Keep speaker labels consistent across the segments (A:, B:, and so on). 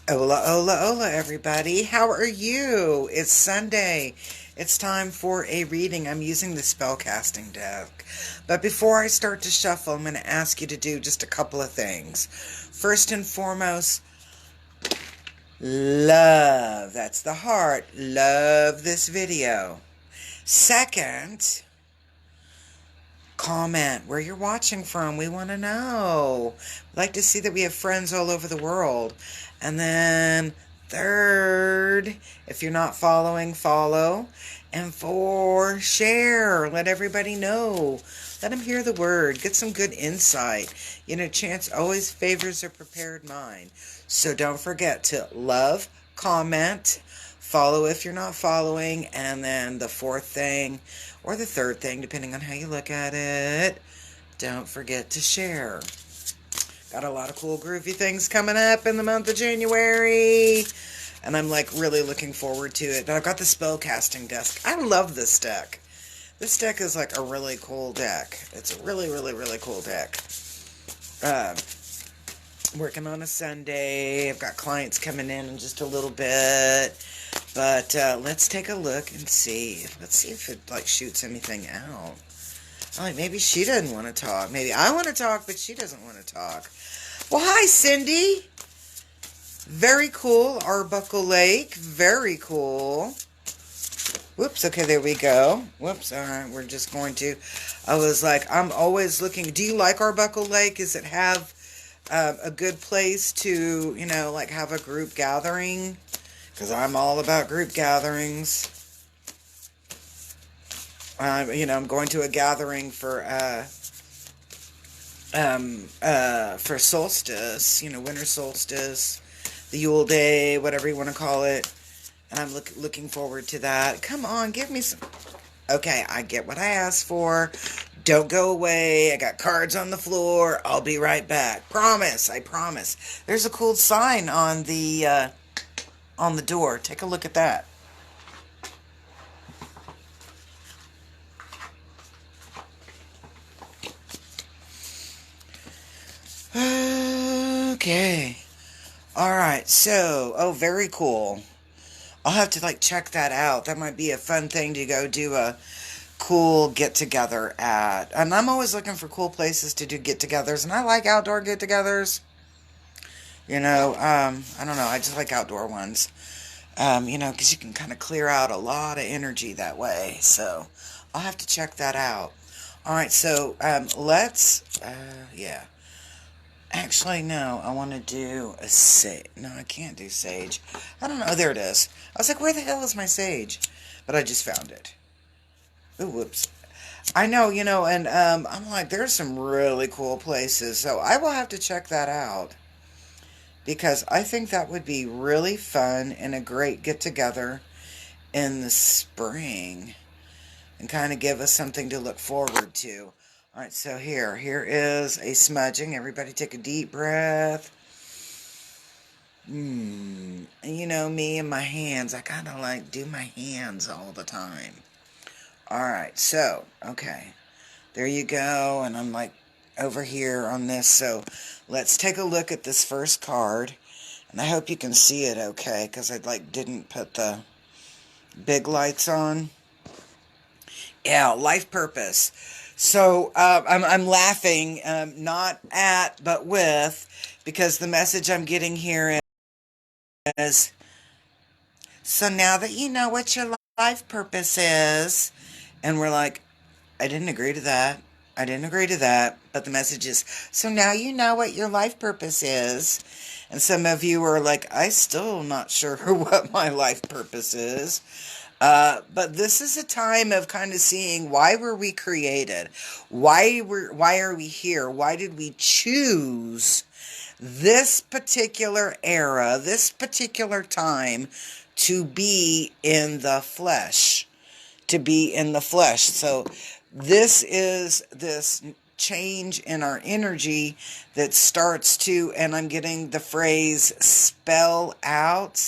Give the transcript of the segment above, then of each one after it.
A: Hola, hola, hola, everybody. How are you? It's Sunday. It's time for a reading. I'm using the spellcasting deck. But before I start to shuffle, I'm going to ask you to do just a couple of things. First and foremost, love. That's the heart. Love this video. Second, comment where you're watching from. We want to know. We'd like to see that we have friends all over the world. And then third, if you're not following, follow. And four, share. Let everybody know. Let them hear the word. Get some good insight. You know, chance always favors a prepared mind. So don't forget to love, comment, follow if you're not following, and then the fourth thing, or the third thing, depending on how you look at it, don't forget to share. Got a lot of cool groovy things coming up in the month of January, and I'm like really looking forward to it. But I've got the spellcasting deck. I love this deck. This deck is like a really cool deck. It's a really, really, really cool deck. Uh, Working on a Sunday. I've got clients coming in just a little bit. But let's take a look and see. Let's see if it like shoots anything out. Like maybe she doesn't want to talk. Maybe I want to talk, but she doesn't want to talk. Well, hi, Cindy. Very cool. Arbuckle Lake. Very cool. Whoops. Okay, there we go. Whoops. All right, we're just going to. I was like, I'm always looking. Do you like Arbuckle Lake? Does it have a good place to, you know, like have a group gathering? Because I'm all about group gatherings. You know, I'm going to a gathering for solstice, you know, winter solstice, the Yule Day, whatever you want to call it. And I'm looking forward to that. Come on, give me some. Okay, I get what I asked for. Don't go away. I got cards on the floor. I'll be right back. Promise. I promise. There's a cool sign on the door. Take a look at that. Okay. All right. So, oh, very cool. I'll have to like check that out. That might be a fun thing to go do a cool get together at. And I'm always looking for cool places to do get togethers, and I like outdoor get togethers. You know, I don't know. I just like outdoor ones. You know, because you can kind of clear out a lot of energy that way. So I'll have to check that out. All right. So yeah. Actually, no, I want to do a sage. No, I can't do sage. I don't know. There it is. I was like, where the hell is my sage? But I just found it. Ooh, whoops. I know, you know, and I'm like, there's some really cool places. So I will have to check that out. Because I think that would be really fun and a great get together in the spring. And kind of give us something to look forward to. All right, so here is a smudging. Everybody take a deep breath. You know, me and my hands, I kind of like do my hands all the time. All right, so, okay. There you go, and I'm like over here on this. So let's take a look at this first card. And I hope you can see it okay, because I like didn't put the big lights on. Yeah, life purpose. So I'm laughing, not at, but with, because the message I'm getting here is, so now that you know what your life purpose is, and we're like, I didn't agree to that. I didn't agree to that. But the message is, so now you know what your life purpose is. And some of you are like, I still not sure what my life purpose is. But this is a time of kind of seeing why were we created? Why are we here? Why did we choose this particular era, this particular time to be in the flesh? To be in the flesh. So this is this change in our energy that starts to, and I'm getting the phrase spell out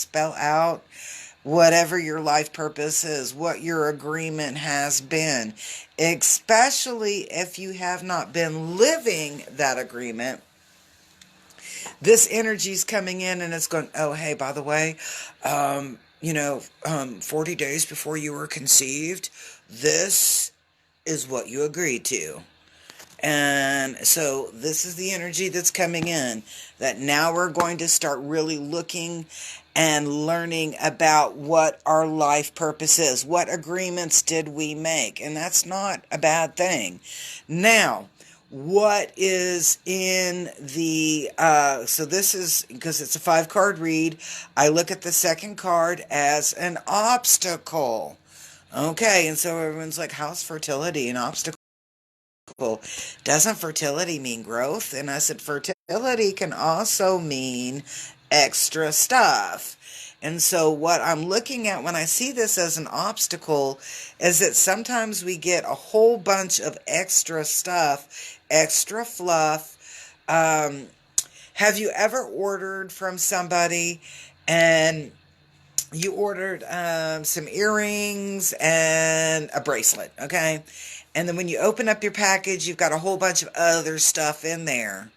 A: whatever your life purpose is, what your agreement has been, especially if you have not been living that agreement. This energy's coming in and it's going, oh, hey, by the way, 40 days before you were conceived, this is what you agreed to. And so this is the energy that's coming in, that now we're going to start really looking and learning about what our life purpose is. What agreements did we make? And that's not a bad thing. Now, what is in the, so this is, because it's a 5-card read, I look at the second card as an obstacle. Okay, and so everyone's like, how's fertility an obstacle? Doesn't fertility mean growth? And I said, fertility can also mean extra stuff. And so what I'm looking at when I see this as an obstacle is that sometimes we get a whole bunch of extra stuff, extra fluff. Have you ever ordered from somebody and you ordered some earrings and a bracelet, okay? And then when you open up your package, you've got a whole bunch of other stuff in there.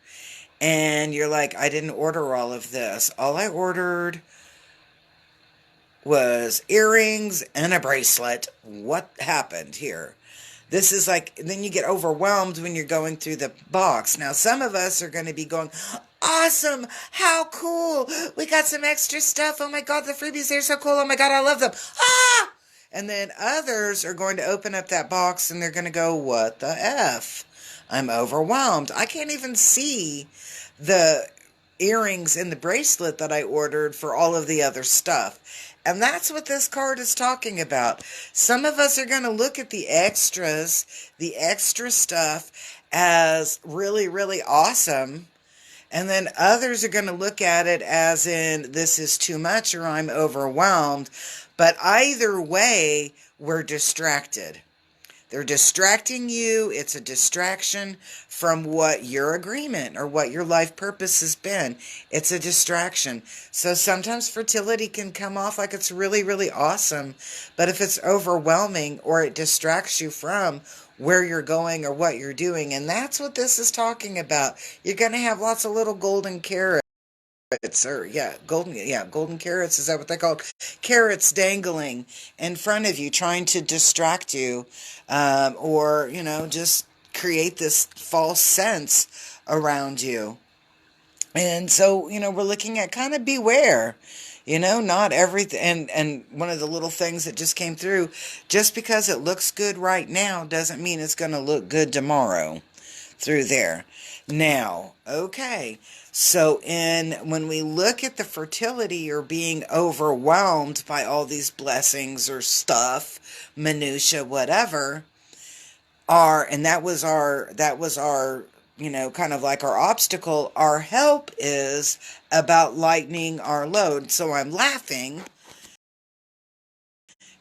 A: And you're like, I didn't order all of this. All I ordered was earrings and a bracelet. What happened here? This is like, then you get overwhelmed when you're going through the box. Now, some of us are going to be going, awesome, how cool, we got some extra stuff, oh my God, the freebies, they're so cool, oh my God, I love them, ah! And then others are going to open up that box and they're going to go, what the F? I'm overwhelmed. I can't even see the earrings and the bracelet that I ordered for all of the other stuff. And that's what this card is talking about. Some of us are going to look at the extras, the extra stuff, as really, really awesome. And then others are going to look at it as in, this is too much or I'm overwhelmed. But either way, we're distracted. They're distracting you. It's a distraction from what your agreement or what your life purpose has been. It's a distraction. So sometimes fertility can come off like it's really, really awesome. But if it's overwhelming or it distracts you from where you're going or what you're doing, and that's what this is talking about. You're going to have lots of little golden carrots. Golden carrots, is that what they called? Carrots dangling in front of you, trying to distract you, or, just create this false sense around you. And so, we're looking at kind of beware, not everything. And one of the little things that just came through, just because it looks good right now doesn't mean it's going to look good tomorrow through there. Now, okay, so when we look at the fertility or being overwhelmed by all these blessings or stuff, minutia, whatever, that was our, kind of like our obstacle. Our help is about lightening our load. So I'm laughing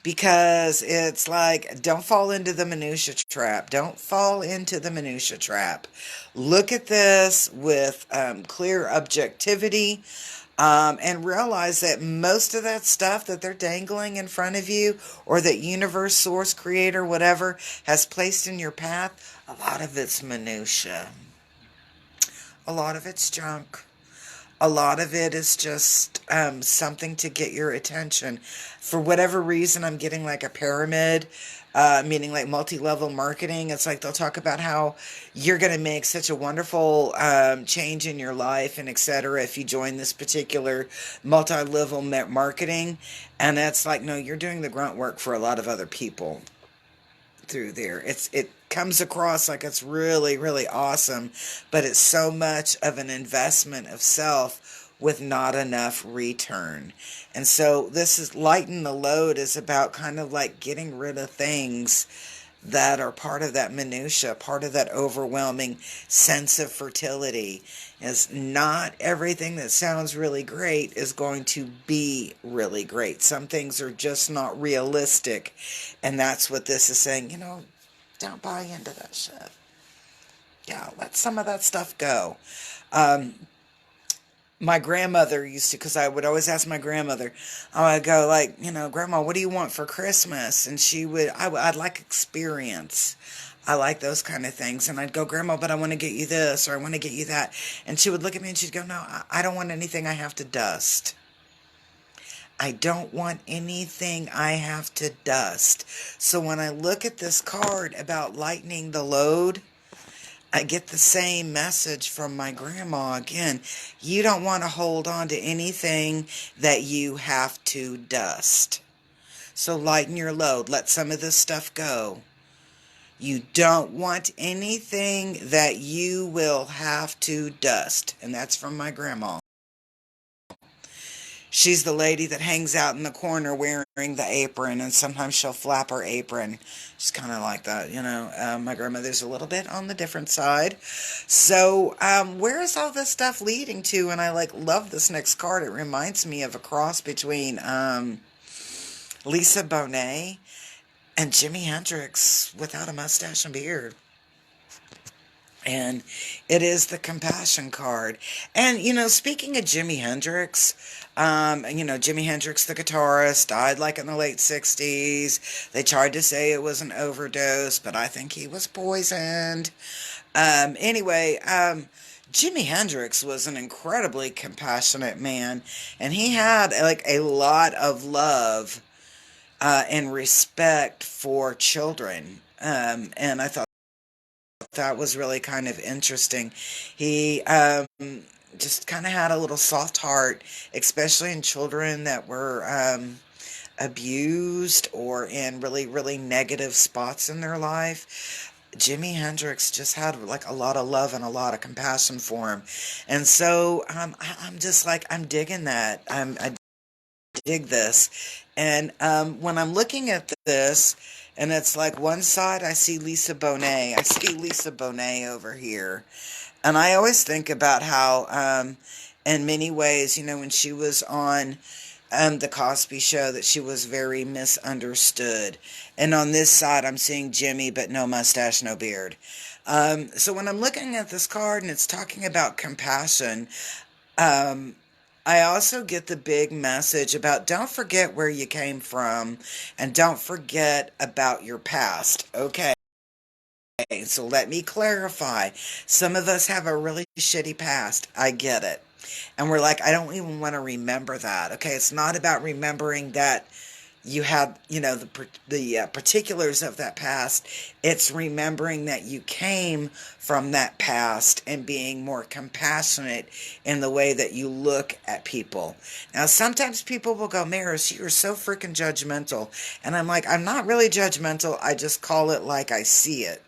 A: because it's like, don't fall into the minutia trap. Don't fall into the minutia trap. Look at this with clear objectivity, and realize that most of that stuff that they're dangling in front of you, or that universe, source, creator, whatever, has placed in your path, a lot of it's minutia. A lot of it's junk. A lot of it is just something to get your attention. For whatever reason, I'm getting like a pyramid, meaning like multi-level marketing. It's like they'll talk about how you're going to make such a wonderful change in your life and etc. if you join this particular multi-level marketing. And that's like, no, you're doing the grunt work for a lot of other people through there. It comes across like it's really, really awesome, but it's so much of an investment of self with not enough return. And so this is lighten the load, is about kind of like getting rid of things that are part of that minutia, part of that overwhelming sense of fertility. Is not everything that sounds really great is going to be really great. Some things are just not realistic. And that's what this is saying, don't buy into that shit. Yeah, let some of that stuff go. My grandmother used to, because I would always ask my grandmother, I would go like, Grandma, what do you want for Christmas? And I'd like experience. I like those kind of things. And I'd go, Grandma, but I want to get you this or I want to get you that. And she would look at me and she'd go, no, I don't want anything I have to dust. I don't want anything I have to dust. So when I look at this card about lightening the load, I get the same message from my grandma again. You don't want to hold on to anything that you have to dust. So lighten your load. Let some of this stuff go. You don't want anything that you will have to dust. And that's from my grandma. She's the lady that hangs out in the corner wearing the apron, and sometimes she'll flap her apron. She's kind of like that, you know. My grandmother's a little bit on the different side. So, where is all this stuff leading to? And I love this next card. It reminds me of a cross between Lisa Bonet and Jimi Hendrix without a mustache and beard. And it is the compassion card. And, speaking of Jimi Hendrix, Jimi Hendrix, the guitarist, died in the late 60s. They tried to say it was an overdose, but I think he was poisoned. Anyway, Jimi Hendrix was an incredibly compassionate man, and he had a lot of love and respect for children. And I thought that was really kind of interesting. He just kind of had a little soft heart, especially in children that were abused or in really, really negative spots in their life. Jimi Hendrix just had a lot of love and a lot of compassion for him. And so I'm just I'm digging that. I dig this. And when I'm looking at this, and it's one side I see Lisa Bonet. I see Lisa Bonet over here. And I always think about how, in many ways, when she was on the Cosby Show, that she was very misunderstood. And on this side, I'm seeing Jimmy, but no mustache, no beard. So when I'm looking at this card and it's talking about compassion, I also get the big message about don't forget where you came from and don't forget about your past. Okay, so let me clarify. Some of us have a really shitty past. I get it. And we're I don't even want to remember that. Okay, it's not about remembering that you had, the particulars of that past. It's remembering that you came from that past and being more compassionate in the way that you look at people. Now, sometimes people will go, Maris, you're so freaking judgmental. And I'm I'm not really judgmental. I just call it like I see it.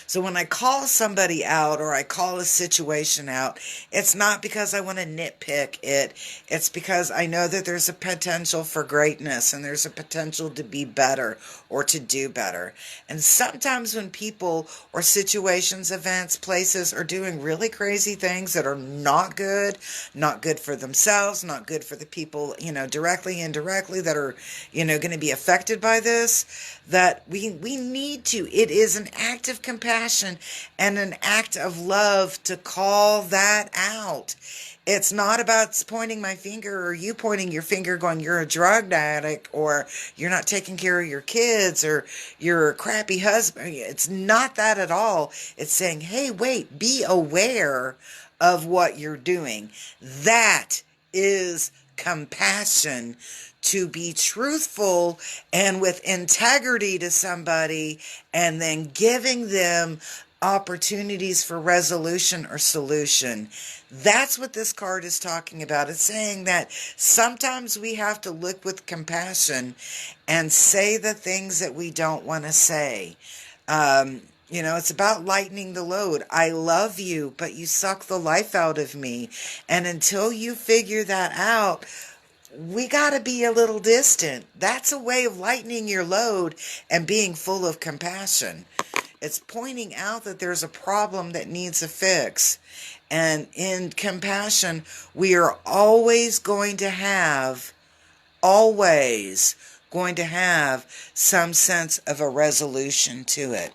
A: So when I call somebody out or I call a situation out, it's not because I want to nitpick it. It's because I know that there's a potential for greatness and there's a potential to be better or to do better. And sometimes when people or situations, events, places are doing really crazy things that are not good for themselves, not good for the people, directly, indirectly that are, going to be affected by this, that we need to. It is an act of compassion and an act of love to call that out. It's not about pointing my finger or you pointing your finger going, you're a drug addict or you're not taking care of your kids or you're a crappy husband. It's not that at all. It's saying, hey, wait, be aware of what you're doing. That is compassion, to be truthful and with integrity to somebody and then giving them opportunities for resolution or solution. That's what this card is talking about. It's saying that sometimes we have to look with compassion and say the things that we don't want to say. It's about lightening the load. I love you, but you suck the life out of me. And until you figure that out, we got to be a little distant. That's a way of lightening your load and being full of compassion. It's pointing out that there's a problem that needs a fix. And in compassion, we are always going to have some sense of a resolution to it.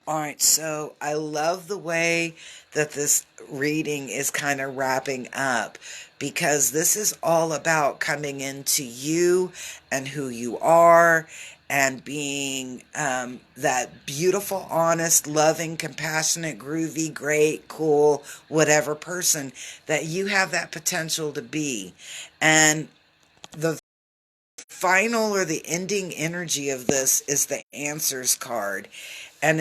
A: All right, so I love the way that this reading is kind of wrapping up, because this is all about coming into you and who you are and being that beautiful, honest, loving, compassionate, groovy, great, cool, whatever person that you have that potential to be. And the final or the ending energy of this is the answers card. And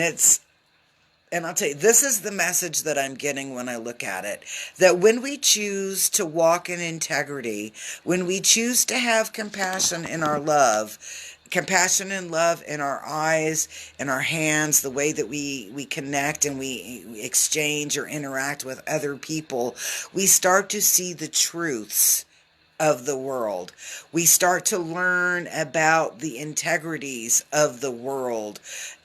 A: I'll tell you, this is the message that I'm getting when I look at it. That when we choose to walk in integrity, when we choose to have compassion in our love, compassion and love in our eyes, in our hands, the way that we connect and we exchange or interact with other people, we start to see the truths of the world. We start to learn about the integrities of the world.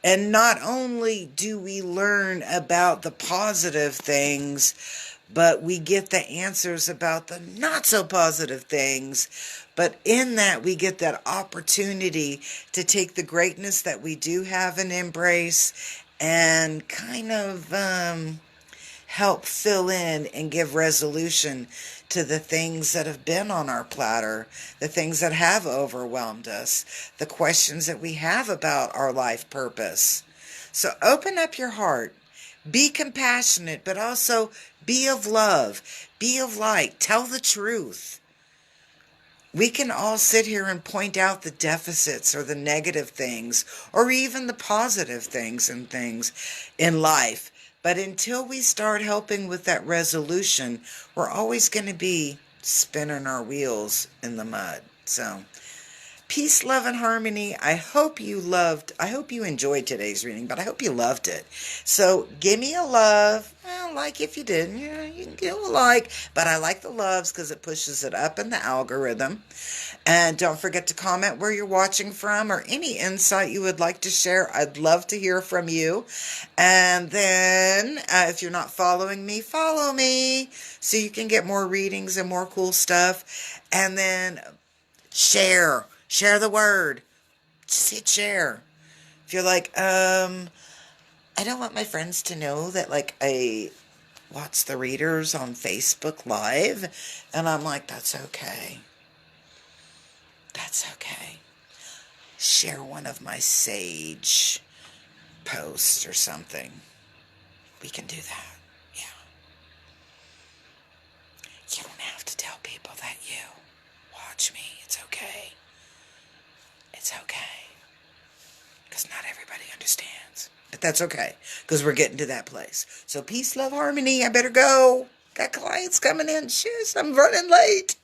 A: And not only do we learn about the positive things, but we get the answers about the not so positive things. But in that, we get that opportunity to take the greatness that we do have and embrace and kind of help fill in and give resolution to the things that have been on our platter, the things that have overwhelmed us, the questions that we have about our life purpose. So open up your heart. Be compassionate, but also be of love. Be of light. Tell the truth. We can all sit here and point out the deficits or the negative things or even the positive things and things in life. But until we start helping with that resolution, we're always going to be spinning our wheels in the mud. So, peace, love, and harmony. I hope you enjoyed today's reading, but I hope you loved it. So give me a love. Well, like if you didn't, yeah, you can give a like. But I like the loves because it pushes it up in the algorithm. And don't forget to comment where you're watching from or any insight you would like to share. I'd love to hear from you. And then if you're not following me, follow me so you can get more readings and more cool stuff. And then share the word. Just hit share. If you're like, I don't want my friends to know that like I watch the readers on Facebook Live. And I'm like, that's okay. That's okay. Share one of my sage posts or something. We can do that. Yeah. You don't have to tell people that you watch me. It's okay. It's okay. Because not everybody understands. But that's okay. Because we're getting to that place. So peace, love, harmony. I better go. Got clients coming in. Shush, I'm running late.